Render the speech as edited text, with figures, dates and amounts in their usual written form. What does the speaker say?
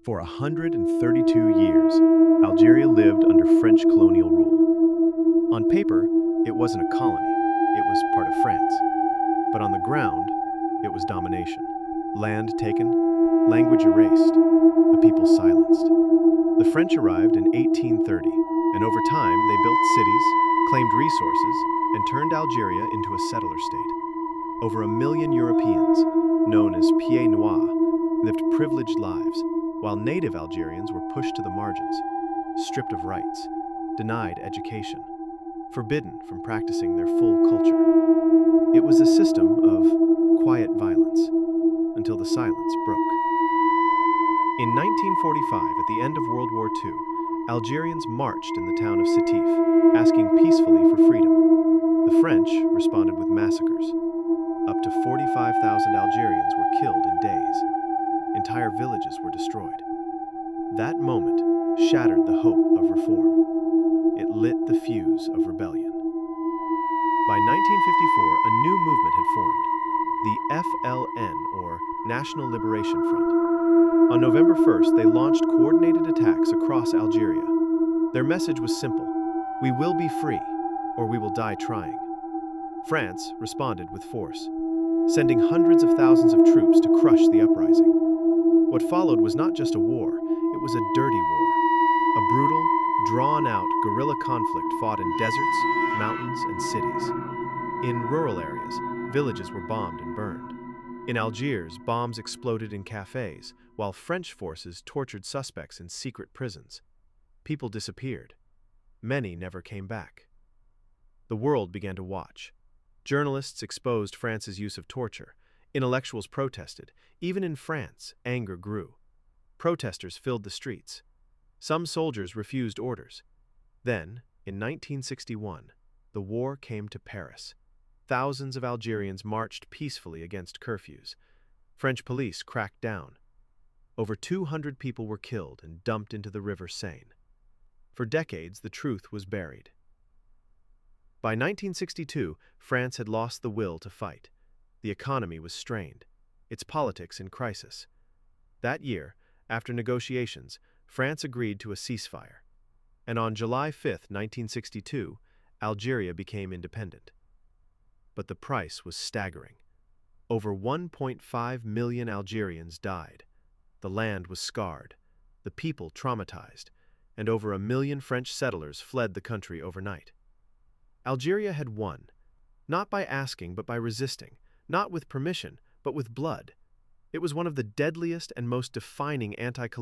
For 132 years, Algeria lived under French colonial rule. On paper, it wasn't a colony, it was part of France. But on the ground, it was domination. Land taken, language erased, a people silenced. The French arrived in 1830, and over time they built cities, claimed resources, and turned Algeria into a settler state. Over 1 million Europeans, known as Pieds Noirs, lived privileged lives, while native Algerians were pushed to the margins, stripped of rights, denied education, forbidden from practicing their full culture. It was a system of quiet violence until the silence broke. In 1945, at the end of World War II, Algerians marched in the town of Sétif, asking peacefully for freedom. The French responded with massacres. Up to 45,000 Algerians were killed in days. Entire villages were destroyed. That moment shattered the hope of reform. It lit the fuse of rebellion. By 1954, a new movement had formed, the FLN, or National Liberation Front. On November 1st, they launched coordinated attacks across Algeria. Their message was simple: we will be free, or we will die trying. France responded with force, sending hundreds of thousands of troops to crush the uprising. What followed was not just a war, it was a dirty war. A brutal, drawn-out guerrilla conflict fought in deserts, mountains, and cities. In rural areas, villages were bombed and burned. In Algiers, bombs exploded in cafes, while French forces tortured suspects in secret prisons. People disappeared. Many never came back. The world began to watch. Journalists exposed France's use of torture. Intellectuals protested. Even in France, anger grew. Protesters filled the streets. Some soldiers refused orders. Then, in 1961, the war came to Paris. Thousands of Algerians marched peacefully against curfews. French police cracked down. Over 200 people were killed and dumped into the river Seine. For decades, the truth was buried. By 1962, France had lost the will to fight. The economy was strained, its politics in crisis. That year, after negotiations, France agreed to a ceasefire. And on July 5, 1962, Algeria became independent. But the price was staggering. Over 1.5 million Algerians died. The land was scarred, the people traumatized, and over 1 million French settlers fled the country overnight. Algeria had won, not by asking but by resisting, not with permission but with blood. It was one of the deadliest and most defining anti-colonial